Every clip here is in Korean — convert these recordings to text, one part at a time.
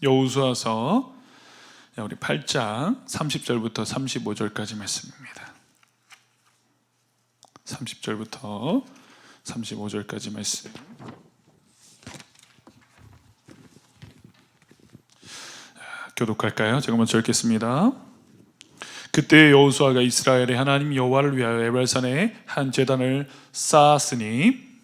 여호수아서 우리 8장 30절부터 35절까지 말씀입니다. 30절부터 35절까지 말씀. 교독할까요? 제가 먼저 읽겠습니다. 그때 여호수아가 이스라엘의 하나님 여호와를 위하여 에발산에 한 제단을 쌓았으니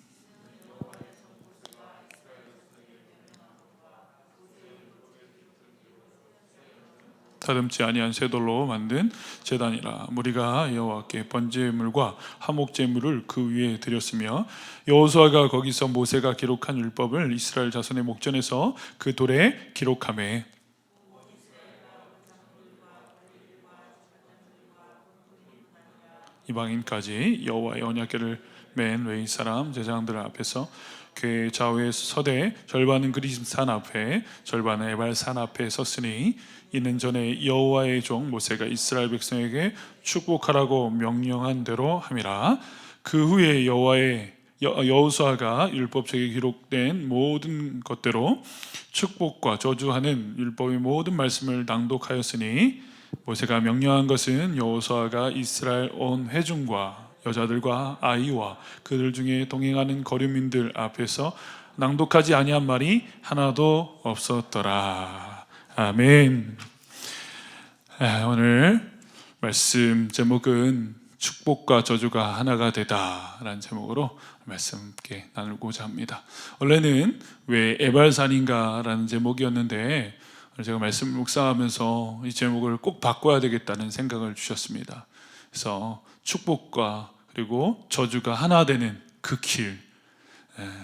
다듬지 아니한 쇠돌로 만든 제단이라. 무리가 여호와께 번제물과 화목제물을 그 위에 드렸으며 여호수아가 거기서 모세가 기록한 율법을 이스라엘 자손의 목전에서 그 돌에 기록하매 이방인까지 여호와의 언약궤를 맨 외의 사람 제사장들 앞에서 궤 좌우에 서되 절반은 그리심산 앞에 절반은 에발산 앞에 섰으니 이는 전에 여호와의 종 모세가 이스라엘 백성에게 축복하라고 명령한 대로 함이라. 그 후에 여호수아가 율법책에 기록된 모든 것대로 축복과 저주하는 율법의 모든 말씀을 낭독하였으니 모세가 명령한 것은 여호수아가 이스라엘 온 회중과 여자들과 아이와 그들 중에 동행하는 거류민들 앞에서 낭독하지 아니한 말이 하나도 없었더라. 아멘. 오늘 말씀 제목은 축복과 저주가 하나가 되다라는 제목으로 말씀 함께 나누고자 합니다. 원래는 왜 에발산인가라는 제목이었는데 제가 말씀을 묵상하면서 이 제목을 꼭 바꿔야 되겠다는 생각을 주셨습니다. 그래서 축복과 그리고 저주가 하나 되는 그 길.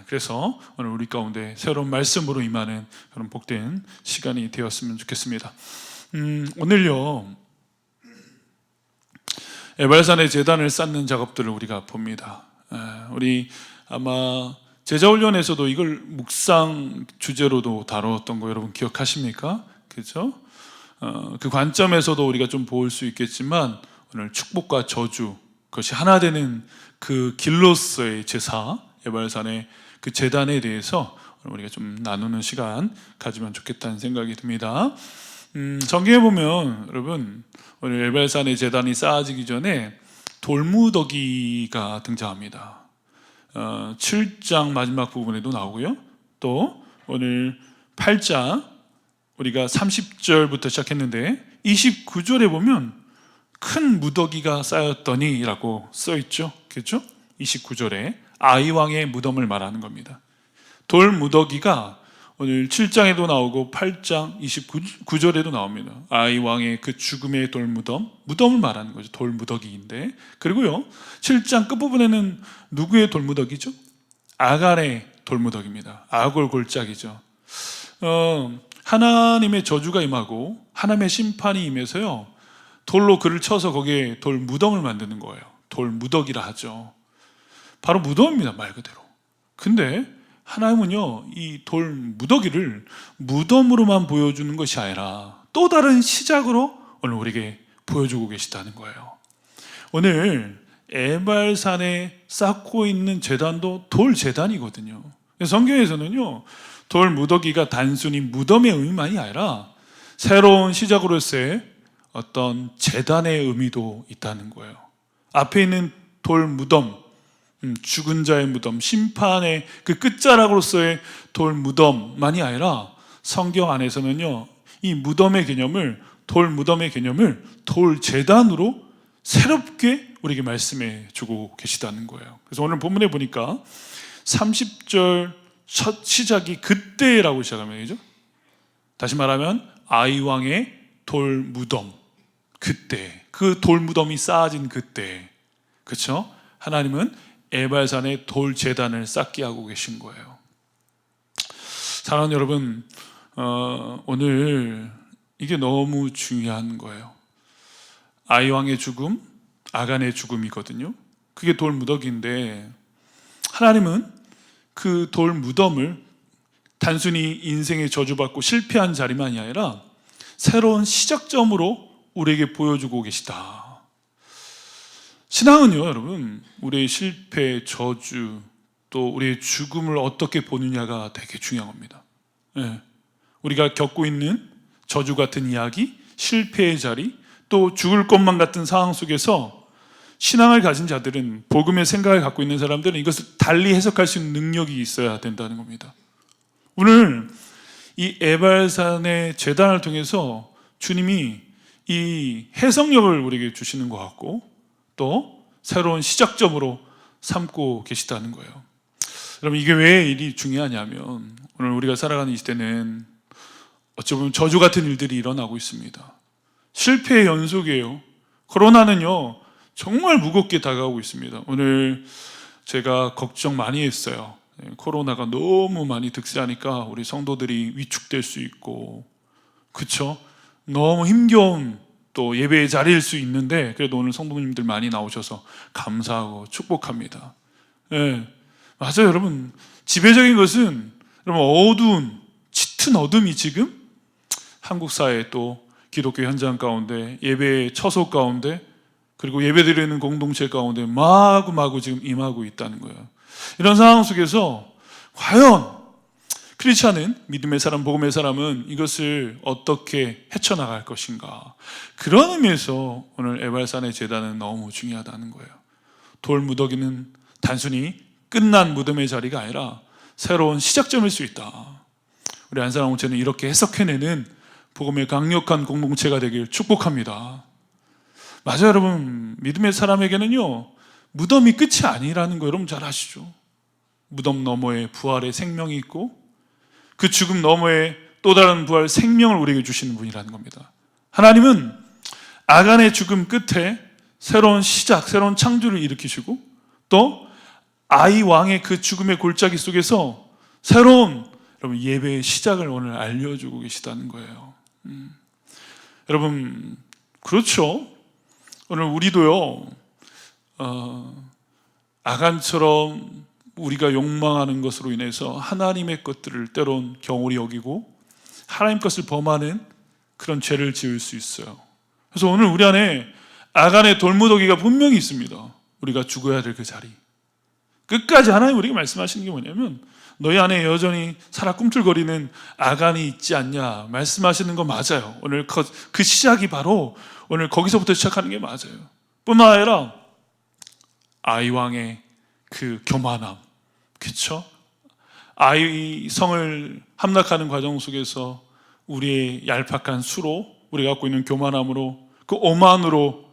그래서 오늘 우리 가운데 새로운 말씀으로 임하는 그런 복된 시간이 되었으면 좋겠습니다. 오늘요 에발산의 제단을 쌓는 작업들을 우리가 봅니다. 우리 아마 제자훈련에서도 이걸 묵상 주제로도 다뤘던 거 여러분 기억하십니까? 그렇죠? 그 관점에서도 우리가 좀 볼 수 있겠지만 오늘 축복과 저주 그것이 하나 되는 그 길로서의 제사 에발산의 그 제단에 대해서 우리가 좀 나누는 시간 가지면 좋겠다는 생각이 듭니다. 성경에 보면 여러분 오늘 에발산의 제단이 쌓아지기 전에 돌무더기가 등장합니다. 7장 마지막 부분에도 나오고요. 또 오늘 8장 우리가 30절부터 시작했는데 29절에 보면 큰 무더기가 쌓였더니 라고 써있죠. 그렇죠? 29절에 아이왕의 무덤을 말하는 겁니다. 돌 무더기가 오늘 7장에도 나오고 8장 29절에도 나옵니다. 아이왕의 그 죽음의 돌 무덤을 말하는 거죠. 돌 무더기인데, 그리고요 7장 끝부분에는 누구의 돌 무더기죠? 아갈의 돌 무더기입니다. 아골 골짜기죠. 하나님의 저주가 임하고 하나님의 심판이 임해서요 돌로 그를 쳐서 거기에 돌 무덤을 만드는 거예요. 돌 무더기라 하죠. 바로 무덤입니다, 말 그대로. 근데 하나님은요 이 돌 무더기를 무덤으로만 보여주는 것이 아니라 또 다른 시작으로 오늘 우리에게 보여주고 계시다는 거예요. 오늘 에발산에 쌓고 있는 제단도 돌 제단이거든요. 성경에서는요 돌 무더기가 단순히 무덤의 의미만이 아니라 새로운 시작으로서의 어떤 제단의 의미도 있다는 거예요. 앞에 있는 돌 무덤, 죽은 자의 무덤, 심판의 그 끝자락으로서의 돌 무덤만이 아니라 성경 안에서는요 이 무덤의 개념을 돌 무덤의 개념을 돌 제단으로 새롭게 우리에게 말씀해 주고 계시다는 거예요. 그래서 오늘 본문에 보니까 30절 첫 시작이 그때라고 시작하면 되죠. 다시 말하면 아이왕의 돌 무덤, 그때 그 돌 무덤이 쌓아진 그때, 그렇죠? 하나님은 에발산의 돌 제단을 쌓게 하고 계신 거예요. 사랑하는 여러분, 오늘 이게 너무 중요한 거예요. 아이왕의 죽음, 아간의 죽음이거든요. 그게 돌 무더기인데 하나님은 그 돌 무덤을 단순히 인생에 저주받고 실패한 자리만이 아니라 새로운 시작점으로 우리에게 보여주고 계시다. 신앙은요 여러분 우리의 실패, 저주 또 우리의 죽음을 어떻게 보느냐가 되게 중요합니다. 우리가 겪고 있는 저주 같은 이야기, 실패의 자리, 또 죽을 것만 같은 상황 속에서 신앙을 가진 자들은, 복음의 생각을 갖고 있는 사람들은 이것을 달리 해석할 수 있는 능력이 있어야 된다는 겁니다. 오늘 이 에발산의 제단을 통해서 주님이 이 해석력을 우리에게 주시는 것 같고, 또 새로운 시작점으로 삼고 계시다는 거예요. 여러분, 이게 왜 일이 중요하냐면, 오늘 우리가 살아가는 이 시대는 어찌 보면 저주 같은 일들이 일어나고 있습니다. 실패의 연속이에요. 코로나는요, 정말 무겁게 다가오고 있습니다. 오늘 제가 걱정 많이 했어요. 코로나가 너무 많이 득세하니까 우리 성도들이 위축될 수 있고, 그쵸? 너무 힘겨운 또 예배의 자리일 수 있는데, 그래도 오늘 성도님들 많이 나오셔서 감사하고 축복합니다. 네, 맞아요. 여러분, 지배적인 것은 여러분 어두운 짙은 어둠이 지금 한국 사회, 또 기독교 현장 가운데, 예배의 처소 가운데, 그리고 예배드리는 공동체 가운데 마구마구 지금 임하고 있다는 거예요. 이런 상황 속에서 과연 크리스찬은, 믿음의 사람, 복음의 사람은 이것을 어떻게 헤쳐나갈 것인가. 그런 의미에서 오늘 에발산의 제단은 너무 중요하다는 거예요. 돌무더기는 단순히 끝난 무덤의 자리가 아니라 새로운 시작점일 수 있다. 우리 안산항공체는 이렇게 해석해내는 복음의 강력한 공동체가 되길 축복합니다. 맞아요, 여러분. 믿음의 사람에게는요, 무덤이 끝이 아니라는 거 여러분 잘 아시죠? 무덤 너머에 부활의 생명이 있고, 그 죽음 너머에 또 다른 부활 생명을 우리에게 주시는 분이라는 겁니다. 하나님은 아간의 죽음 끝에 새로운 시작, 새로운 창조를 일으키시고, 또 아이 왕의 그 죽음의 골짜기 속에서 새로운 여러분 예배의 시작을 오늘 알려주고 계시다는 거예요. 여러분, 그렇죠? 오늘 우리도요, 아간처럼 우리가 욕망하는 것으로 인해서 하나님의 것들을 때론 경홀히 여기고 하나님 것을 범하는 그런 죄를 지을 수 있어요. 그래서 오늘 우리 안에 아간의 돌무더기가 분명히 있습니다. 우리가 죽어야 될 그 자리. 끝까지 하나님 우리에게 말씀하시는 게 뭐냐면, 너희 안에 여전히 살아 꿈틀거리는 아간이 있지 않냐 말씀하시는 거 맞아요. 오늘 그 시작이 바로 오늘 거기서부터 시작하는 게 맞아요. 뿐만 아니라 아이왕의 그 교만함, 그렇죠? 아이 성을 함락하는 과정 속에서 우리의 얄팍한 수로, 우리가 갖고 있는 교만함으로, 그 오만으로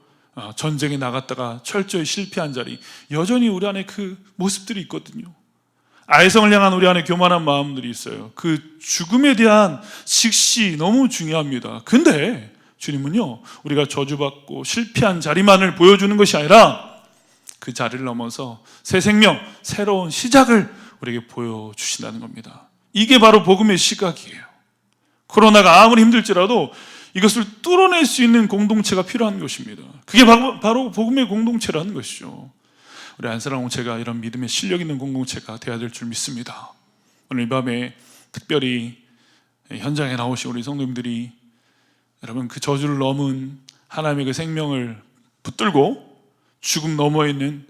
전쟁에 나갔다가 철저히 실패한 자리, 여전히 우리 안에 그 모습들이 있거든요. 아이성을 향한 우리 안에 교만한 마음들이 있어요. 그 죽음에 대한 직시 너무 중요합니다. 근데 주님은요, 우리가 저주받고 실패한 자리만을 보여주는 것이 아니라 그 자리를 넘어서 새 생명, 새로운 시작을 우리에게 보여주신다는 겁니다. 이게 바로 복음의 시각이에요. 코로나가 아무리 힘들지라도 이것을 뚫어낼 수 있는 공동체가 필요한 것입니다. 그게 바로 복음의 공동체라는 것이죠. 우리 안산항공체가 이런 믿음의 실력 있는 공동체가 되어야 될 줄 믿습니다. 오늘 이 밤에 특별히 현장에 나오신 우리 성도님들이 여러분 그 저주를 넘은 하나님의 그 생명을 붙들고 죽음 너머에 있는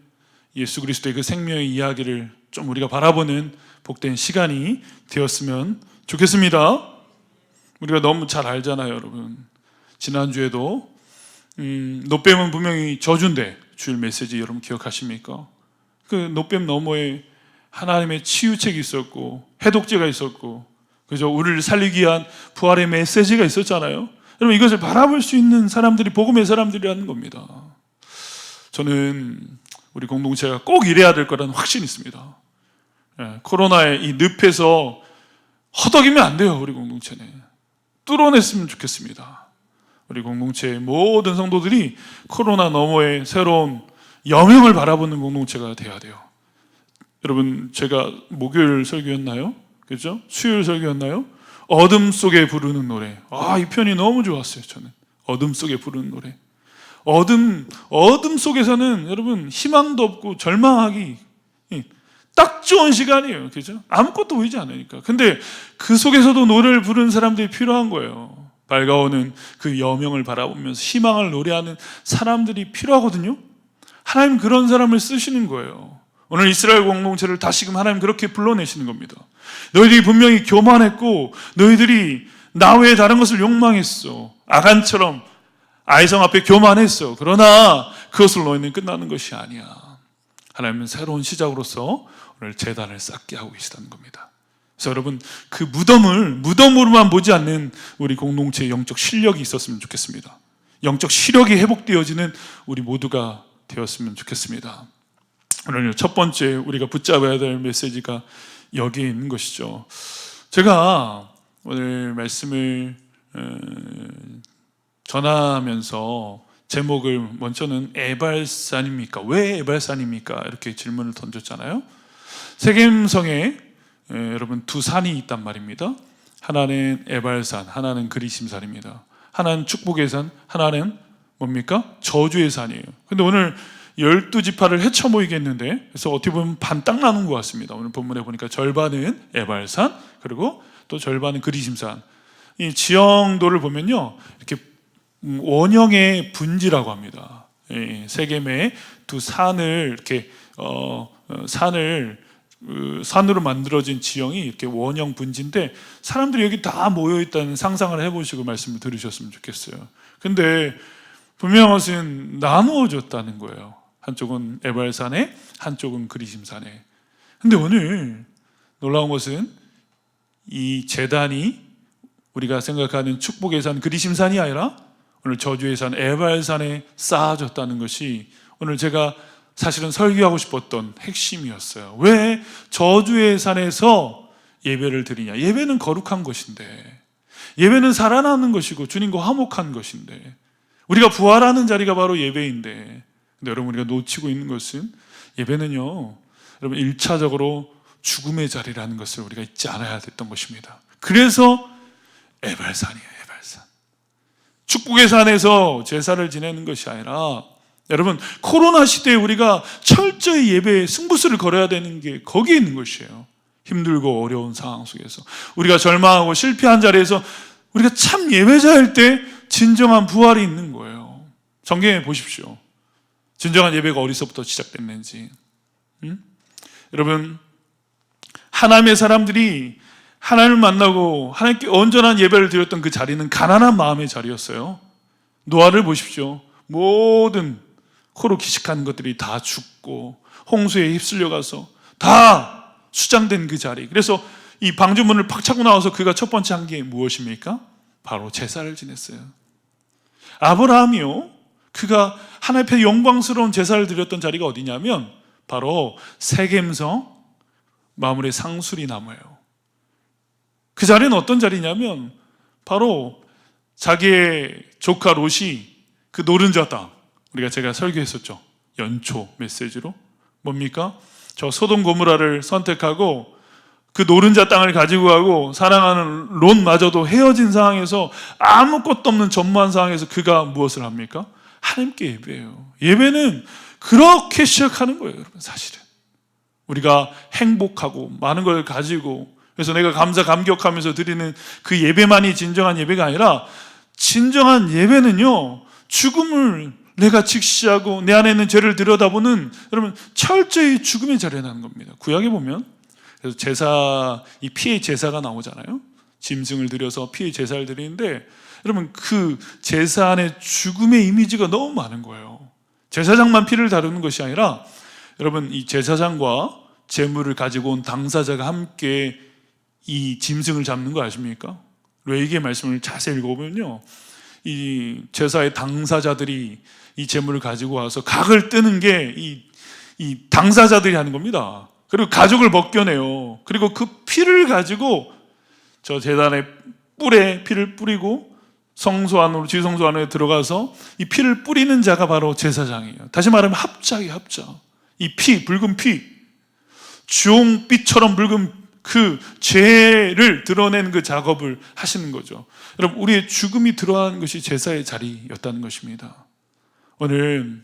예수 그리스도의 그 생명의 이야기를 좀 우리가 바라보는 복된 시간이 되었으면 좋겠습니다. 우리가 너무 잘 알잖아요, 여러분. 지난주에도 노뱀은 분명히 저주인데, 주일 메시지 여러분 기억하십니까? 그 노뱀 너머에 하나님의 치유책이 있었고 해독제가 있었고, 그죠? 우리를 살리기 위한 부활의 메시지가 있었잖아요. 여러분, 이것을 바라볼 수 있는 사람들이 복음의 사람들이라는 겁니다. 저는 우리 공동체가 꼭 이래야 될 거라는 확신이 있습니다. 코로나의 이 늪에서 허덕이면 안 돼요. 우리 공동체는 뚫어냈으면 좋겠습니다. 우리 공동체의 모든 성도들이 코로나 너머의 새로운 여명을 바라보는 공동체가 돼야 돼요. 여러분, 제가 목요일 설교였나요? 그죠? 수요일 설교였나요? 어둠 속에 부르는 노래. 이 편이 너무 좋았어요. 저는 어둠 속에 부르는 노래. 어둠 속에서는 여러분 희망도 없고 절망하기 딱 좋은 시간이에요. 그죠? 아무것도 보이지 않으니까. 근데 그 속에서도 노래를 부르는 사람들이 필요한 거예요. 밝아오는 그 여명을 바라보면서 희망을 노래하는 사람들이 필요하거든요. 하나님 그런 사람을 쓰시는 거예요. 오늘 이스라엘 공동체를 다시금 하나님 그렇게 불러내시는 겁니다. 너희들이 분명히 교만했고 너희들이 나 외에 다른 것을 욕망했어. 아간처럼 아이성 앞에 교만했어. 그러나 그것을 너희는 끝나는 것이 아니야. 하나님은 새로운 시작으로서 오늘 제단을 쌓게 하고 계시다는 겁니다. 그래서 여러분, 그 무덤으로만 보지 않는 우리 공동체의 영적 실력이 있었으면 좋겠습니다. 영적 시력이 회복되어지는 우리 모두가 되었으면 좋겠습니다. 오늘 첫 번째 우리가 붙잡아야 될 메시지가 여기에 있는 것이죠. 제가 오늘 말씀을 전하면서 제목을 먼저는 에발산입니까? 왜 에발산입니까? 이렇게 질문을 던졌잖아요. 세겜성에 여러분 두 산이 있단 말입니다. 하나는 에발산, 하나는 그리심산입니다. 하나는 축복의 산, 하나는 뭡니까? 저주의 산이에요. 근데 오늘 12지파를 헤쳐 모이겠는데, 그래서 어떻게 보면 반 딱 나눈 것 같습니다. 오늘 본문에 보니까 절반은 에발산, 그리고 또 절반은 그리심산. 이 지형도를 보면요, 이렇게 원형의 분지라고 합니다. 세겜의 두 산을 이렇게 산으로 만들어진 지형이 이렇게 원형 분지인데, 사람들이 여기 다 모여 있다는 상상을 해보시고 말씀을 들으셨으면 좋겠어요. 근데 분명한 것은 나누어졌다는 거예요. 한쪽은 에발산에, 한쪽은 그리심산에. 근데 오늘 놀라운 것은 이 제단이 우리가 생각하는 축복의 산 그리심산이 아니라 오늘 저주의 산 에발산에 쌓아졌다는 것이 오늘 제가 사실은 설교하고 싶었던 핵심이었어요. 왜 저주의 산에서 예배를 드리냐? 예배는 거룩한 것인데, 예배는 살아나는 것이고 주님과 화목한 것인데, 우리가 부활하는 자리가 바로 예배인데, 근데 여러분 우리가 놓치고 있는 것은 예배는요, 여러분 1차적으로 죽음의 자리라는 것을 우리가 잊지 않아야 됐던 것입니다. 그래서 에발산이에요. 에발산. 축복의 산에서 제사를 지내는 것이 아니라, 여러분 코로나 시대에 우리가 철저히 예배에 승부수를 걸어야 되는 게 거기에 있는 것이에요. 힘들고 어려운 상황 속에서 우리가 절망하고 실패한 자리에서 우리가 참 예배자일 때 진정한 부활이 있는 거예요. 성경에 보십시오. 진정한 예배가 어디서부터 시작됐는지. 여러분, 하나님의 사람들이 하나님을 만나고 하나님께 온전한 예배를 드렸던 그 자리는 가난한 마음의 자리였어요. 노아를 보십시오. 모든 코로 기식한 것들이 다 죽고 홍수에 휩쓸려가서 다 수장된 그 자리. 그래서 이 방주문을 팍 차고 나와서 그가 첫 번째 한 게 무엇입니까? 바로 제사를 지냈어요. 아브라함이요, 그가 하나님 앞에 영광스러운 제사를 드렸던 자리가 어디냐면 바로 세겜성 마물의 상수리 나무예요. 그 자리는 어떤 자리냐면 바로 자기의 조카 롯이 그 노른자 땅, 우리가 제가 설교했었죠. 연초 메시지로. 뭡니까? 저 소돔 고모라를 선택하고 그 노른자 땅을 가지고 가고 사랑하는 롯마저도 헤어진 상황에서 아무것도 없는 전무한 상황에서 그가 무엇을 합니까? 하나님께 예배해요. 예배는 그렇게 시작하는 거예요, 여러분. 사실은 우리가 행복하고 많은 걸 가지고, 그래서 내가 감격하면서 드리는 그 예배만이 진정한 예배가 아니라, 진정한 예배는요, 죽음을 내가 직시하고 내 안에 있는 죄를 들여다보는, 여러분, 철저히 죽음의 자리에 나는 겁니다. 구약에 보면 그래서 제사, 이 피의 제사가 나오잖아요. 짐승을 들여서 피의 제사를 드리는데, 여러분 그 제사 안에 죽음의 이미지가 너무 많은 거예요. 제사장만 피를 다루는 것이 아니라, 여러분 이 제사장과 제물을 가지고 온 당사자가 함께 이 짐승을 잡는 거 아십니까? 레위기의 말씀을 자세히 읽어보면요, 이 제사의 당사자들이 이 제물을 가지고 와서 각을 뜨는 게 이 당사자들이 하는 겁니다. 그리고 가죽을 벗겨내요. 그리고 그 피를 가지고 저 제단의 뿔에 피를 뿌리고 성소 안으로, 지성소 안에 들어가서 이 피를 뿌리는 자가 바로 제사장이에요. 다시 말하면 합작이에요, 합작. 이 피, 붉은 피, 주홍빛처럼 붉은 그 죄를 드러내는 그 작업을 하시는 거죠. 여러분, 우리의 죽음이 드러나는 것이 제사의 자리였다는 것입니다. 오늘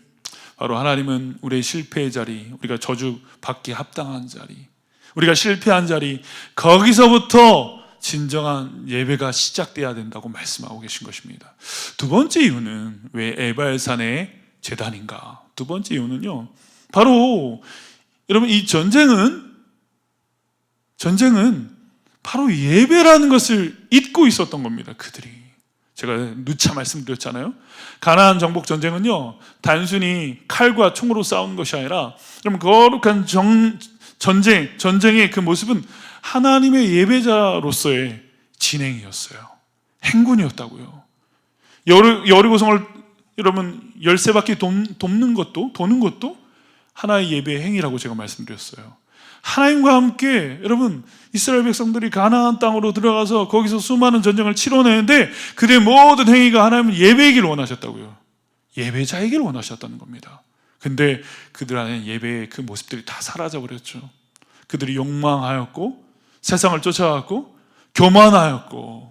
바로 하나님은 우리의 실패의 자리, 우리가 저주받기 합당한 자리, 우리가 실패한 자리, 거기서부터 진정한 예배가 시작돼야 된다고 말씀하고 계신 것입니다. 두 번째 이유는 왜 에발산의 제단인가? 두 번째 이유는요, 바로 여러분, 이 전쟁은 바로 예배라는 것을 잊고 있었던 겁니다. 그들이. 제가 누차 말씀드렸잖아요. 가나안 정복 전쟁은요, 단순히 칼과 총으로 싸우는 것이 아니라, 여러분, 거룩한 전쟁의 그 모습은 하나님의 예배자로서의 진행이었어요. 행군이었다고요. 여리고성을 여러분 13바퀴 도는 것도 하나의 예배의 행위라고 제가 말씀드렸어요. 하나님과 함께 여러분 이스라엘 백성들이 가나안 땅으로 들어가서 거기서 수많은 전쟁을 치러내는데 그들의 모든 행위가 하나님은 예배이길 원하셨다고요. 예배자이길 원하셨다는 겁니다. 근데 그들 안에 예배의 그 모습들이 다 사라져버렸죠. 그들이 욕망하였고 세상을 쫓아갔고 교만하였고,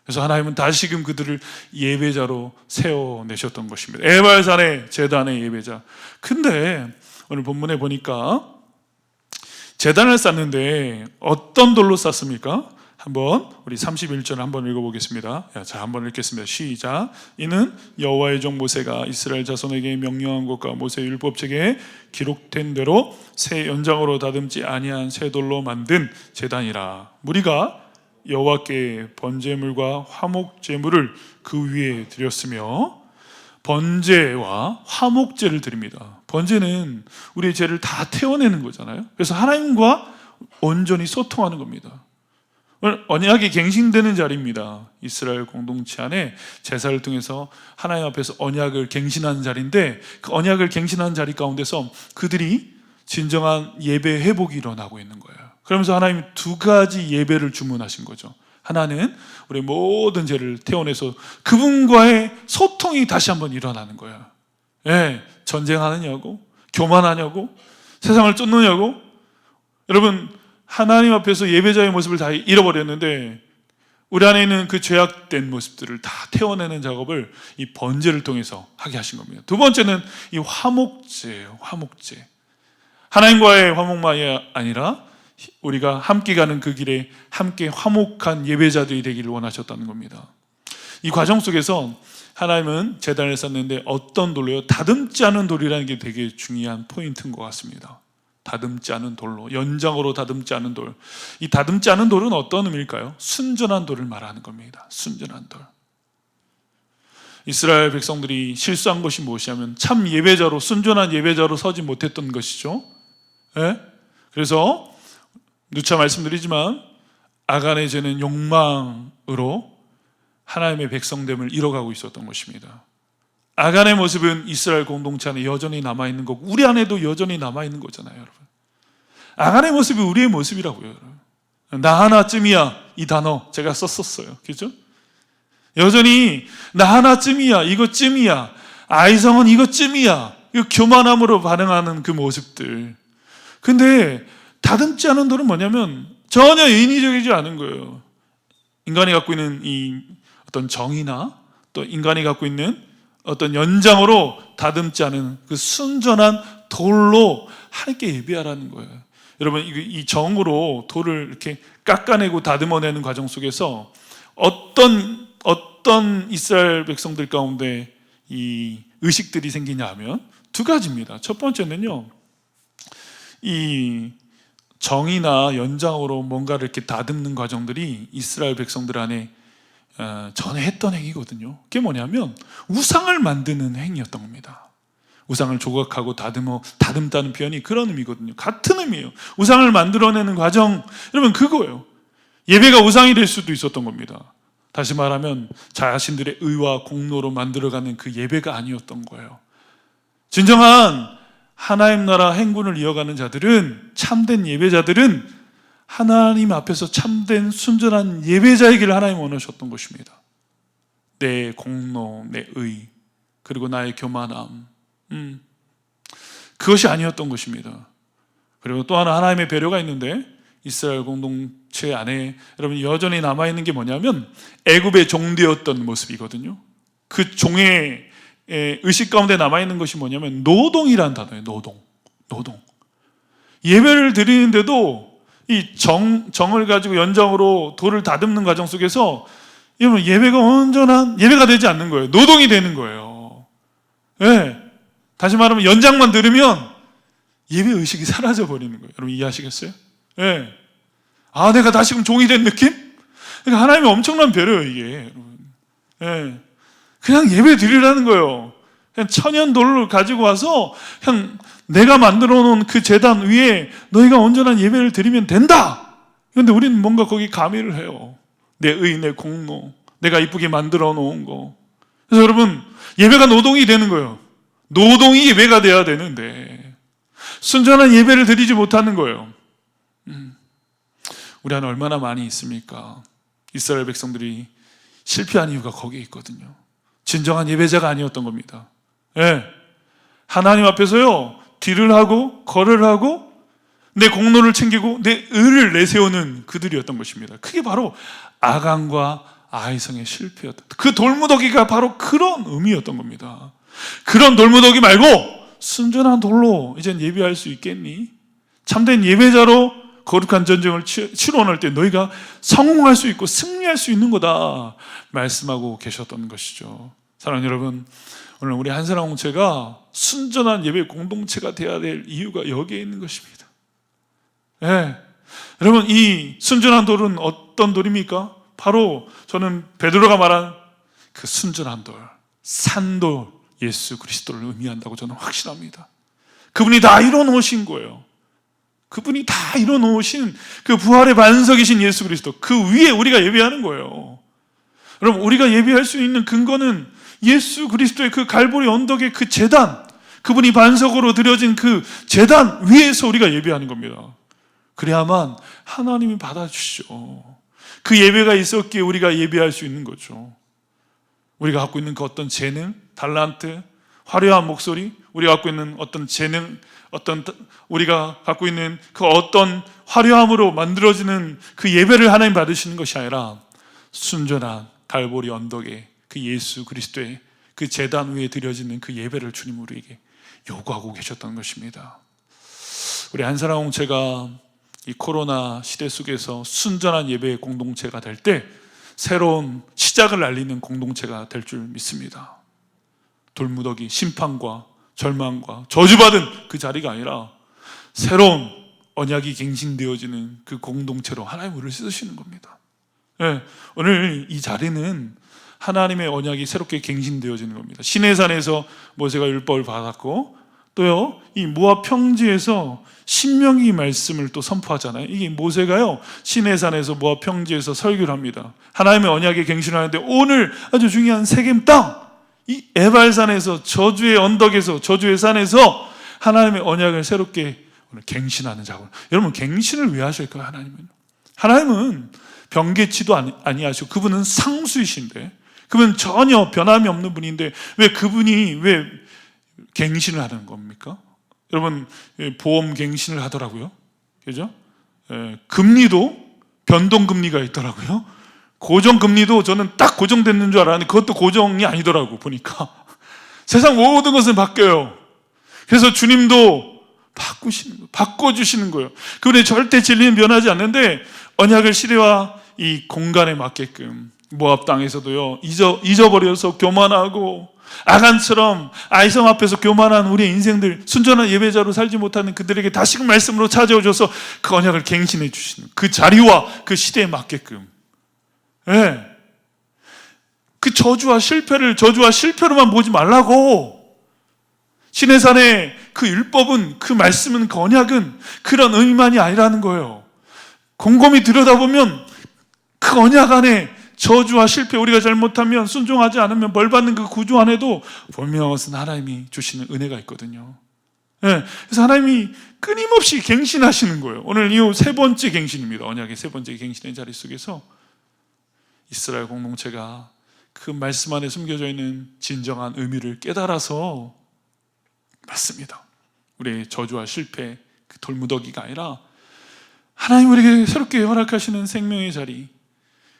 그래서 하나님은 다시금 그들을 예배자로 세워내셨던 것입니다. 에발산의 제단의 예배자. 근데 오늘 본문에 보니까 제단을 쌓는데 어떤 돌로 쌓습니까? 한번 우리 31절 한번 읽어보겠습니다. 자, 한번 읽겠습니다. 시작. 이는 여호와의 종 모세가 이스라엘 자손에게 명령한 것과 모세 율법책에 기록된 대로 새 연장으로 다듬지 아니한 새 돌로 만든 제단이라. 무리가 여호와께 번제물과 화목제물을 그 위에 드렸으며, 번제와 화목제를 드립니다. 번제는 우리의 죄를 다 태워내는 거잖아요. 그래서 하나님과 온전히 소통하는 겁니다. 언약이 갱신되는 자리입니다. 이스라엘 공동체 안에 제사를 통해서 하나님 앞에서 언약을 갱신하는 자리인데, 그 언약을 갱신하는 자리 가운데서 그들이 진정한 예배 회복이 일어나고 있는 거예요. 그러면서 하나님이 두 가지 예배를 주문하신 거죠. 하나는 우리 모든 죄를 태워내서 그분과의 소통이 다시 한번 일어나는 거예요. 예, 전쟁하느냐고, 교만하냐고, 세상을 쫓느냐고. 여러분, 하나님 앞에서 예배자의 모습을 다 잃어버렸는데 우리 안에 있는 그 죄악된 모습들을 다 태워내는 작업을 이 번제를 통해서 하게 하신 겁니다. 두 번째는 이 화목제예요. 화목제. 하나님과의 화목만이 아니라 우리가 함께 가는 그 길에 함께 화목한 예배자들이 되기를 원하셨다는 겁니다. 이 과정 속에서 하나님은 제단을 쌓는데 어떤 돌로요? 다듬지 않은 돌이라는 게 되게 중요한 포인트인 것 같습니다. 다듬지 않은 돌로, 연장으로 다듬지 않은 돌. 이 다듬지 않은 돌은 어떤 의미일까요? 순전한 돌을 말하는 겁니다. 순전한 돌. 이스라엘 백성들이 실수한 것이 무엇이냐면 참 예배자로, 순전한 예배자로 서지 못했던 것이죠. 예? 그래서 누차 말씀드리지만 아간의 죄는 욕망으로 하나님의 백성됨을 잃어가고 있었던 것입니다. 아간의 모습은 이스라엘 공동체 안에 여전히 남아있는 거고 우리 안에도 여전히 남아있는 거잖아요, 여러분. 아간의 모습이 우리의 모습이라고요, 여러분. 나 하나쯤이야, 이 단어 제가 썼었어요. 그렇죠? 여전히 나 하나쯤이야, 이것쯤이야, 아이성은 이것쯤이야, 이거 교만함으로 반응하는 그 모습들. 근데 다듬지 않은 돌은 뭐냐면 전혀 인위적이지 않은 거예요. 인간이 갖고 있는 이 어떤 정의나 또 인간이 갖고 있는 어떤 연장으로 다듬지 않은 그 순전한 돌로 하나님께 예배하라는 거예요. 여러분, 이 정으로 돌을 이렇게 깎아내고 다듬어내는 과정 속에서 어떤 이스라엘 백성들 가운데 이 의식들이 생기냐 하면 두 가지입니다. 첫 번째는요, 이 정의나 연장으로 뭔가를 이렇게 다듬는 과정들이 이스라엘 백성들 안에 전에 했던 행위거든요. 그게 뭐냐면 우상을 만드는 행위였던 겁니다. 우상을 조각하고 다듬다는 표현이 그런 의미거든요. 같은 의미예요. 우상을 만들어내는 과정, 여러분 그거예요. 예배가 우상이 될 수도 있었던 겁니다. 다시 말하면 자신들의 의와 공로로 만들어가는 그 예배가 아니었던 거예요. 진정한 하나님 나라 행군을 이어가는 자들은, 참된 예배자들은 하나님 앞에서 참된 순전한 예배자이기를 하나님 원하셨던 것입니다. 내 공로, 내 의, 그리고 나의 교만함, 그것이 아니었던 것입니다. 그리고 또 하나님의 배려가 있는데 이스라엘 공동체 안에 여러분 여전히 남아있는 게 뭐냐면 애굽의 종되었던 모습이거든요. 그 종의 의식 가운데 남아있는 것이 뭐냐면 노동이라는 단어예요. 노동. 예배를 드리는데도 이 정을 가지고 연장으로 돌을 다듬는 과정 속에서 여러분 예배가 온전한 예배가 되지 않는 거예요. 노동이 되는 거예요. 네. 다시 말하면 연장만 들으면 예배 의식이 사라져 버리는 거예요. 여러분 이해하시겠어요? 예. 아, 내가 다시금 종이 된 느낌? 그러니까 하나님의 엄청난 배려예요, 이게. 여러분. 예. 그냥 예배 드리라는 거예요. 그냥 천연 돌을 가지고 와서 그냥 내가 만들어 놓은 그 제단 위에 너희가 온전한 예배를 드리면 된다. 그런데 우리는 뭔가 거기 가미를 해요. 내 의, 내 공로, 내가 이쁘게 만들어 놓은 거. 그래서 여러분, 예배가 노동이 되는 거예요. 노동이 예배가 돼야 되는데 순전한 예배를 드리지 못하는 거예요. 우리 안에 얼마나 많이 있습니까? 이스라엘 백성들이 실패한 이유가 거기에 있거든요. 진정한 예배자가 아니었던 겁니다. 예. 하나님 앞에서요, 딜을 하고 거래를 하고 내 공로를 챙기고 내 의를 내세우는 그들이었던 것입니다. 그게 바로 아간과 아이성의 실패였다. 그 돌무더기가 바로 그런 의미였던 겁니다. 그런 돌무더기 말고 순전한 돌로 이젠 예배할 수 있겠니? 참된 예배자로 거룩한 전쟁을 치러낼 때 너희가 성공할 수 있고 승리할 수 있는 거다 말씀하고 계셨던 것이죠. 사랑하는 여러분, 오늘 우리 한사랑 공동체가 순전한 예배 공동체가 되어야 될 이유가 여기에 있는 것입니다. 예. 여러분, 이 순전한 돌은 어떤 돌입니까? 바로 저는 베드로가 말한 그 순전한 돌, 산돌 예수 그리스도를 의미한다고 저는 확신합니다. 그분이 다 이뤄놓으신 거예요. 그분이 다 이뤄놓으신 그 부활의 반석이신 예수 그리스도, 그 위에 우리가 예배하는 거예요. 여러분, 우리가 예배할 수 있는 근거는 예수 그리스도의 그 갈보리 언덕의 그 제단, 그분이 반석으로 드려진 그 제단 위에서 우리가 예배하는 겁니다. 그래야만 하나님이 받아주시죠. 그 예배가 있었기에 우리가 예배할 수 있는 거죠. 우리가 갖고 있는 그 어떤 재능, 달란트, 화려한 목소리, 우리가 갖고 있는 어떤 재능, 우리가 갖고 있는 그 어떤 화려함으로 만들어지는 그 예배를 하나님 받으시는 것이 아니라 순전한 갈보리 언덕에 그 예수 그리스도의 그 제단 위에 드려지는 그 예배를 주님 우리에게 요구하고 계셨던 것입니다. 우리 한사랑 공동체가 이 코로나 시대 속에서 순전한 예배의 공동체가 될 때 새로운 시작을 알리는 공동체가 될 줄 믿습니다. 돌무더기, 심판과 절망과 저주받은 그 자리가 아니라 새로운 언약이 갱신되어지는 그 공동체로 하나님 우리를 쓰시는 겁니다. 네, 오늘 이 자리는 하나님의 언약이 새롭게 갱신되어지는 겁니다. 시내산에서 모세가 율법을 받았고, 또요, 이 모압 평지에서 신명기 말씀을 또 선포하잖아요. 이게 모세가요, 시내산에서 모압 평지에서 설교를 합니다. 하나님의 언약의 갱신을 하는데 오늘 아주 중요한 세겜 땅, 이 에발산에서, 저주의 언덕에서, 저주의 산에서 하나님의 언약을 새롭게 오늘 갱신하는 작업. 여러분, 갱신을 왜 하실까요? 하나님은 변개치도 아니하시고 그분은 상수이신데, 그분은 전혀 변함이 없는 분인데 왜 그분이 왜 갱신을 하는 겁니까? 여러분, 보험 갱신을 하더라고요. 그죠? 금리도 변동금리가 있더라고요. 고정금리도 저는 딱 고정됐는 줄 알았는데 그것도 고정이 아니더라고 보니까. 세상 모든 것은 바뀌어요. 그래서 주님도 바꿔주시는 거예요. 그분의 절대 진리는 변하지 않는데 언약을 시대와 이 공간에 맞게끔 모압 땅에서도요, 잊어버려서 교만하고 아간처럼 아이성 앞에서 교만한 우리의 인생들, 순전한 예배자로 살지 못하는 그들에게 다시금 말씀으로 찾아오셔서 그 언약을 갱신해 주시는 그 자리와 그 시대에 맞게끔. 네. 그 저주와 실패로만 보지 말라고. 시내산의 그 율법은, 그 말씀은, 그 언약은 그런 의미만이 아니라는 거예요. 곰곰이 들여다보면 그 언약 안에 저주와 실패, 우리가 잘못하면, 순종하지 않으면 벌 받는 그 구조 안에도 분명한 하나님이 주시는 은혜가 있거든요. 네, 그래서 하나님이 끊임없이 갱신하시는 거예요. 오늘 이후 세 번째 갱신입니다. 언약의 세 번째 갱신의 자리 속에서 이스라엘 공동체가 그 말씀 안에 숨겨져 있는 진정한 의미를 깨달아서, 맞습니다, 우리의 저주와 실패, 그 돌무더기가 아니라 하나님 우리에게 새롭게 허락하시는 생명의 자리,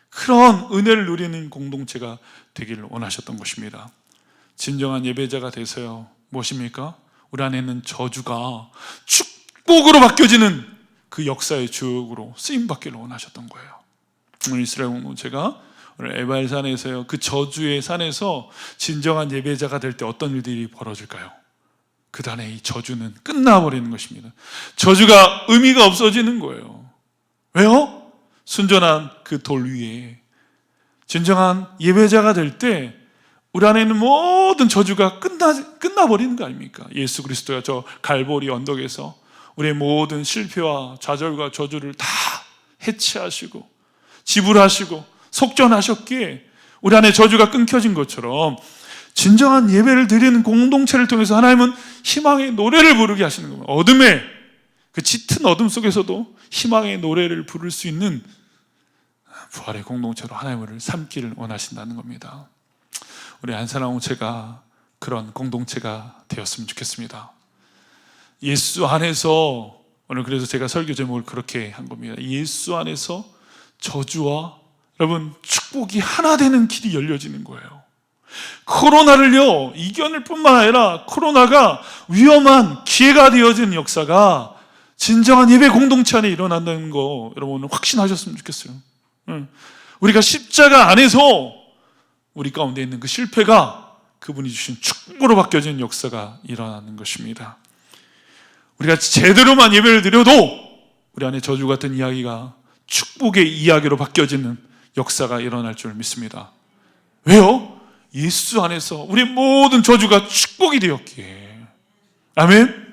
그런 은혜를 누리는 공동체가 되기를 원하셨던 것입니다. 진정한 예배자가 돼서요, 무엇입니까? 우리 안에 있는 저주가 축복으로 바뀌어지는 그 역사의 주역으로 쓰임받기를 원하셨던 거예요. 오늘 이스라엘 공동체가 오늘 에발산에서요, 그 저주의 산에서 진정한 예배자가 될 때 어떤 일들이 벌어질까요? 그 다음에 이 저주는 끝나버리는 것입니다. 저주가 의미가 없어지는 거예요. 왜요? 순전한 그 돌 위에 진정한 예배자가 될 때 우리 안에 있는 모든 저주가 끝나버리는 거 아닙니까? 예수 그리스도가 저 갈보리 언덕에서 우리의 모든 실패와 좌절과 저주를 다 해체하시고 지불하시고 속전하셨기에 우리 안에 저주가 끊겨진 것처럼 진정한 예배를 드리는 공동체를 통해서 하나님은 희망의 노래를 부르게 하시는 겁니다. 어둠의 그 짙은 어둠 속에서도 희망의 노래를 부를 수 있는 부활의 공동체로 하나님을 삼기를 원하신다는 겁니다. 우리 안산항공체가 그런 공동체가 되었으면 좋겠습니다. 예수 안에서, 오늘 그래서 제가 설교 제목을 그렇게 한 겁니다. 예수 안에서 저주와 여러분 축복이 하나 되는 길이 열려지는 거예요. 코로나를요 이겨낼 뿐만 아니라 코로나가 위험한 기회가 되어진 역사가 진정한 예배 공동체 안에 일어난다는 거 여러분 확신하셨으면 좋겠어요. 우리가 십자가 안에서 우리 가운데 있는 그 실패가 그분이 주신 축복으로 바뀌어진 역사가 일어나는 것입니다. 우리가 제대로만 예배를 드려도 우리 안에 저주 같은 이야기가 축복의 이야기로 바뀌어지는 역사가 일어날 줄 믿습니다. 왜요? 예수 안에서 우리 모든 저주가 축복이 되었기에. 아멘.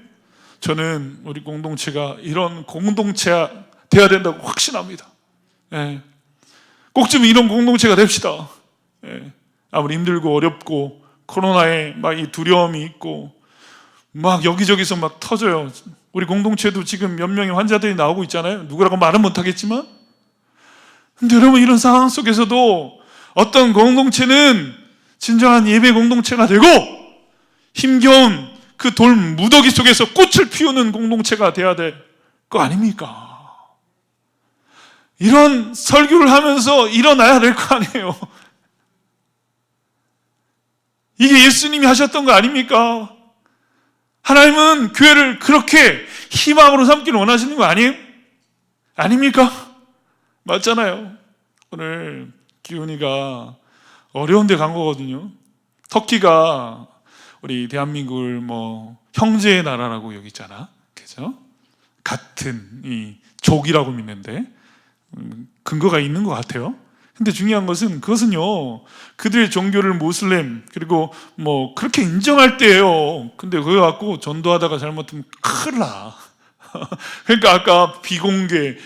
저는 우리 공동체가 이런 공동체가 되어야 된다고 확신합니다. 꼭 좀 이런 공동체가 됩시다. 아무리 힘들고 어렵고 코로나에 막 이 두려움이 있고 막 여기저기서 막 터져요. 우리 공동체도 지금 몇 명의 환자들이 나오고 있잖아요. 누구라고 말은 못하겠지만, 근데 여러분 이런 상황 속에서도 어떤 공동체는 진정한 예배 공동체가 되고 힘겨운 그 돌 무더기 속에서 꽃을 피우는 공동체가 돼야 될 거 아닙니까? 이런 설교를 하면서 일어나야 될 거 아니에요. 이게 예수님이 하셨던 거 아닙니까? 하나님은 교회를 그렇게 희망으로 삼기를 원하시는 거 아니에요? 아닙니까? 맞잖아요. 오늘 기훈이가 어려운 데 간 거거든요. 터키가 우리 대한민국을 뭐 형제의 나라라고 여기잖아. 그죠? 같은 이 족이라고 믿는데 근거가 있는 것 같아요. 근데 중요한 것은 그것은요 그들의 종교를 모슬렘 그리고 뭐 그렇게 인정할 때예요. 근데 그거 갖고 전도하다가 잘못하면 큰일 나. 그러니까 아까 비공개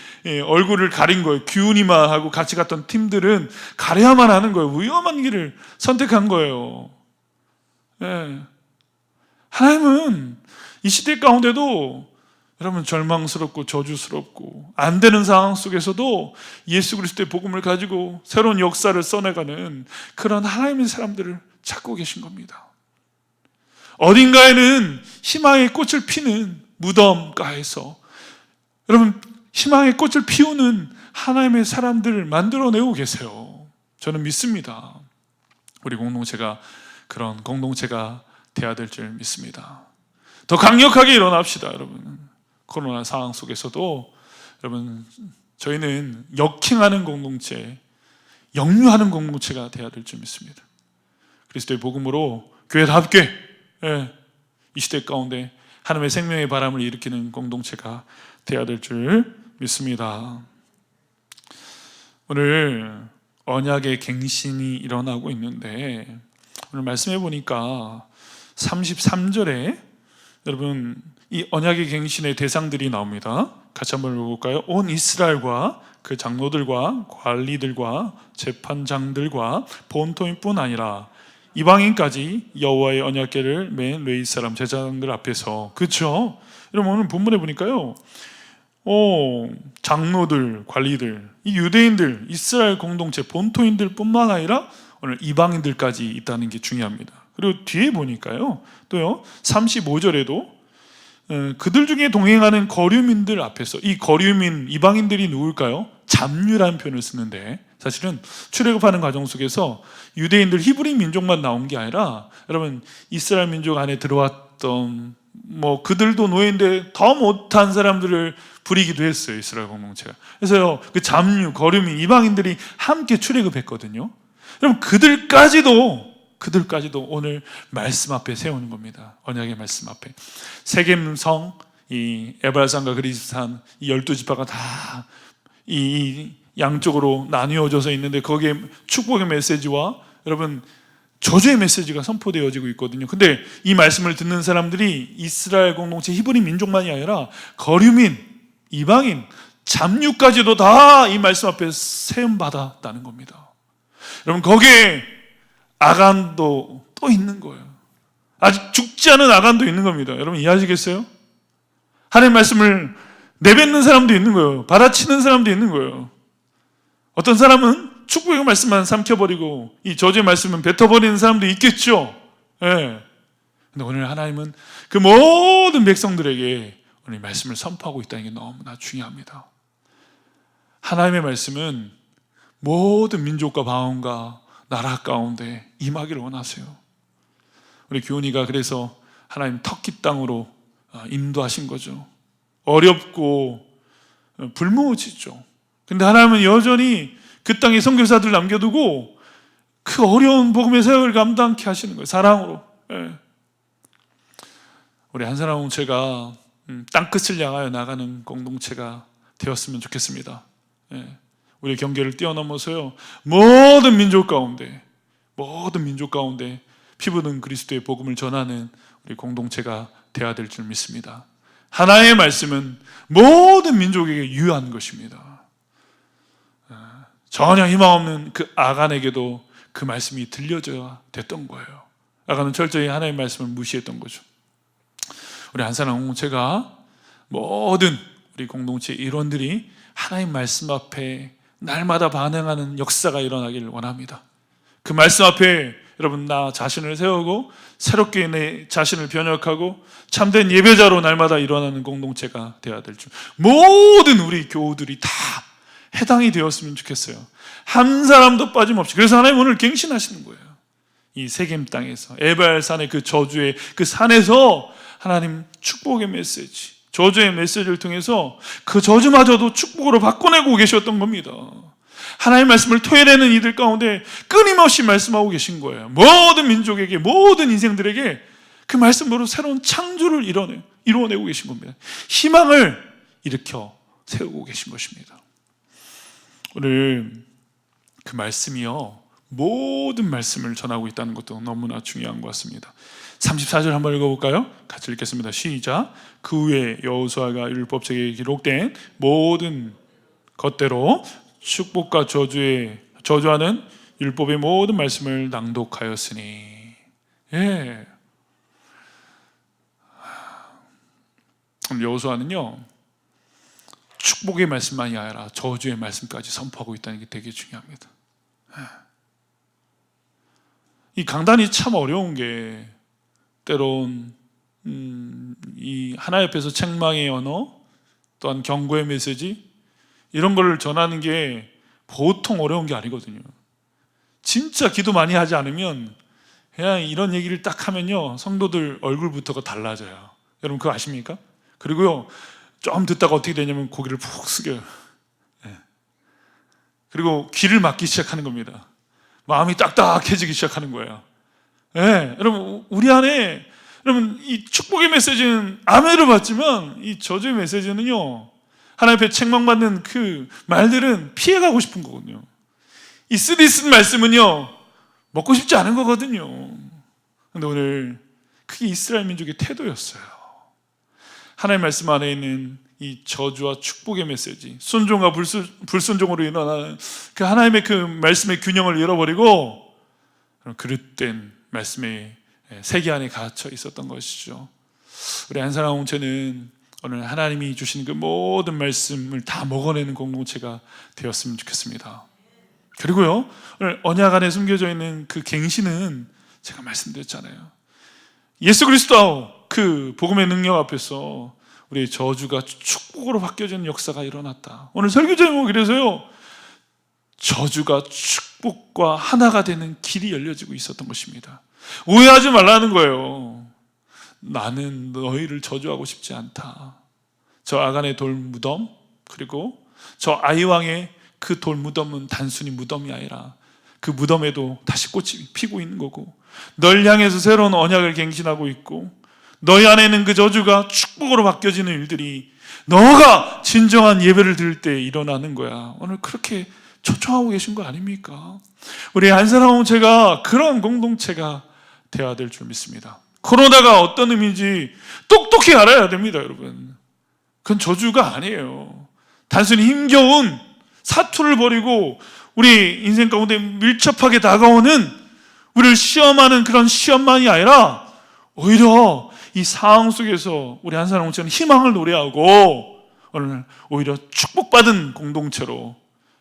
얼굴을 가린 거예요. 기훈이만 하고 같이 갔던 팀들은 가려야만 하는 거예요. 위험한 길을 선택한 거예요. 하나님은 이 시대 가운데도 여러분 절망스럽고 저주스럽고 안 되는 상황 속에서도 예수 그리스도의 복음을 가지고 새로운 역사를 써내가는 그런 하나님의 사람들을 찾고 계신 겁니다. 어딘가에는 희망의 꽃을 피는 무덤가에서 여러분 희망의 꽃을 피우는 하나님의 사람들을 만들어내고 계세요. 저는 믿습니다. 우리 공동체가 그런 공동체가 돼야 될 줄 믿습니다. 더 강력하게 일어납시다. 여러분 코로나 상황 속에서도 여러분 저희는 역행하는 공동체, 역류하는 공동체가 돼야 될 줄 믿습니다. 그리스도의 복음으로 교회답게 이 시대 가운데 하나님의 생명의 바람을 일으키는 공동체가 돼야 될 줄 믿습니다. 오늘 언약의 갱신이 일어나고 있는데 오늘 말씀해 보니까 33절에 여러분 이 언약의 갱신의 대상들이 나옵니다. 같이 한번 읽어볼까요? 온 이스라엘과 그 장로들과 관리들과 재판장들과 본토인뿐 아니라 이방인까지 여호와의 언약궤를 맨 레위 사람 제사장들 앞에서. 그렇죠? 여러분 오늘 본문에 보니까요 장로들, 관리들, 이 유대인들, 이스라엘 공동체 본토인들 뿐만 아니라 오늘 이방인들까지 있다는 게 중요합니다. 그리고 뒤에 보니까요 또요 35절에도 그들 중에 동행하는 거류민들 앞에서. 이 거류민 이방인들이 누굴까요? 잡류라는 표현을 쓰는데 사실은 출애굽하는 과정 속에서 유대인들 히브리 민족만 나온 게 아니라 여러분 이스라엘 민족 안에 들어왔던 뭐 그들도 노예인데 더 못한 사람들을 부리기도 했어요. 이스라엘 공동체가. 그래서요 그 잡류 거류민 이방인들이 함께 출애굽했거든요. 여러분 그들까지도 그들까지도 오늘 말씀 앞에 세우는 겁니다. 언약의 말씀 앞에. 세겜성, 이 에발산과 그리스산, 이 12지파가 다 이 양쪽으로 나뉘어져서 있는데 거기에 축복의 메시지와 여러분 저주의 메시지가 선포되어지고 있거든요. 근데 이 말씀을 듣는 사람들이 이스라엘 공동체 히브리 민족만이 아니라 거류민, 이방인, 잡류까지도 다 이 말씀 앞에 세움받았다는 겁니다. 여러분 거기에 아간도 또 있는 거예요. 아직 죽지 않은 아간도 있는 겁니다. 여러분 이해하시겠어요? 하나님의 말씀을 내뱉는 사람도 있는 거예요. 받아치는 사람도 있는 거예요. 어떤 사람은 축복의 말씀만 삼켜버리고 이 저주의 말씀은 뱉어버리는 사람도 있겠죠. 예. 근데 오늘 하나님은 그 모든 백성들에게 오늘 말씀을 선포하고 있다는 게 너무나 중요합니다. 하나님의 말씀은 모든 민족과 방언과 나라 가운데 임하기를 원하세요. 우리 교훈이가 그래서 하나님 터키 땅으로 인도하신 거죠. 어렵고 불모지죠. 근데 하나님은 여전히 그 땅에 선교사들 남겨두고 그 어려운 복음의 사역을 감당케 하시는 거예요. 사랑으로. 예. 우리 한사람 공동체가 땅끝을 향하여 나가는 공동체가 되었으면 좋겠습니다. 예. 우리 경계를 뛰어넘어서요 모든 민족 가운데 피부는 그리스도의 복음을 전하는 우리 공동체가 되어야 될 줄 믿습니다. 하나의 말씀은 모든 민족에게 유효한 것입니다. 전혀 희망 없는 그 아간에게도 그 말씀이 들려져야 됐던 거예요. 아간은 철저히 하나님의 말씀을 무시했던 거죠. 우리 한사람 공동체가 모든 우리 공동체 일원들이 하나님 말씀 앞에 날마다 반응하는 역사가 일어나기를 원합니다. 그 말씀 앞에 여러분 나 자신을 세우고 새롭게 내 자신을 변혁하고 참된 예배자로 날마다 일어나는 공동체가 되어야 될 줄 모든 우리 교우들이 다 해당이 되었으면 좋겠어요. 한 사람도 빠짐없이. 그래서 하나님 오늘 갱신하시는 거예요. 이 세겜 땅에서 에발산의 그 저주의 그 산에서 하나님 축복의 메시지, 저주의 메시지를 통해서 그 저주마저도 축복으로 바꿔내고 계셨던 겁니다. 하나님의 말씀을 토해내는 이들 가운데 끊임없이 말씀하고 계신 거예요. 모든 민족에게, 모든 인생들에게 그 말씀으로 새로운 창조를 이루어내고 계신 겁니다. 희망을 일으켜 세우고 계신 것입니다. 오늘 그 말씀이요 모든 말씀을 전하고 있다는 것도 너무나 중요한 것 같습니다. 34절 한번 읽어볼까요? 같이 읽겠습니다. 시작. 그 후에 여호수아가 율법책에 기록된 모든 것대로 축복과 저주하는 율법의 모든 말씀을 낭독하였으니. 예. 여호수아는요 축복의 말씀만이 아니라 저주의 말씀까지 선포하고 있다는 게 되게 중요합니다. 이 강단이 참 어려운 게 때론 이 하나님 앞에서 책망의 언어 또한 경고의 메시지 이런 걸 전하는 게 보통 어려운 게 아니거든요. 진짜 기도 많이 하지 않으면 그냥 이런 얘기를 딱 하면요 성도들 얼굴부터가 달라져요. 여러분 그거 아십니까? 그리고요 좀 듣다가 어떻게 되냐면 고개를 푹 숙여요. 그리고 귀를 막기 시작하는 겁니다. 마음이 딱딱해지기 시작하는 거예요. 여러분 우리 안에 여러분 이 축복의 메시지는 아멘을 받지만 이 저주의 메시지는요 하나님 앞에 책망받는 그 말들은 피해가고 싶은 거거든요. 이 쓰디쓴 말씀은요 먹고 싶지 않은 거거든요. 그런데 오늘 그게 이스라엘 민족의 태도였어요. 하나님의 말씀 안에 있는 이 저주와 축복의 메시지, 순종과 불순종으로 일어나는 그 하나님의 그 말씀의 균형을 잃어버리고 그릇된 말씀의 세계 안에 갇혀 있었던 것이죠. 우리 한사람 공동체는 오늘 하나님이 주시는 그 모든 말씀을 다 먹어내는 공동체가 되었으면 좋겠습니다. 그리고요 오늘 언약 안에 숨겨져 있는 그 갱신은 제가 말씀드렸잖아요. 예수 그리스도 그 복음의 능력 앞에서 우리의 저주가 축복으로 바뀌어지는 역사가 일어났다. 오늘 설교 제목이 그래서요 저주가 축복과 하나가 되는 길이 열려지고 있었던 것입니다. 오해하지 말라는 거예요. 나는 너희를 저주하고 싶지 않다. 저 아간의 돌 무덤 그리고 저 아이왕의 그 돌 무덤은 단순히 무덤이 아니라 그 무덤에도 다시 꽃이 피고 있는 거고, 널 향해서 새로운 언약을 갱신하고 있고, 너희 안에는 그 저주가 축복으로 바뀌어지는 일들이 너가 진정한 예배를 드릴 때 일어나는 거야. 오늘 그렇게 초청하고 계신 거 아닙니까? 우리 한사랑공동체가 그런 공동체가 되어야 될 줄 믿습니다. 코로나가 어떤 의미인지 똑똑히 알아야 됩니다, 여러분. 그건 저주가 아니에요. 단순히 힘겨운 사투를 벌이고 우리 인생 가운데 밀접하게 다가오는 우리를 시험하는 그런 시험만이 아니라, 오히려 이 상황 속에서 우리 한사랑공동체는 희망을 노래하고 오늘 오히려 축복받은 공동체로,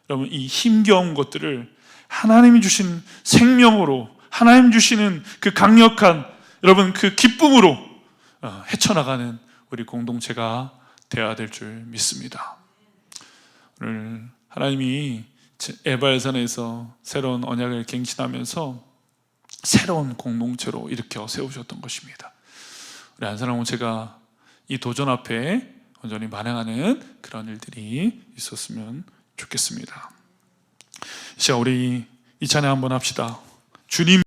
여러분, 이 힘겨운 것들을 하나님이 주신 생명으로, 하나님 주시는 그 강력한, 여러분, 그 기쁨으로 헤쳐나가는 우리 공동체가 되어야 될 줄 믿습니다. 오늘 하나님이 에발산에서 새로운 언약을 갱신하면서 새로운 공동체로 일으켜 세우셨던 것입니다. 우리 한사랑공동체가 이 도전 앞에 온전히 만행하는 그런 일들이 있었으면 좋겠습니다. 자, 우리 이 찬양 한번 합시다. 주님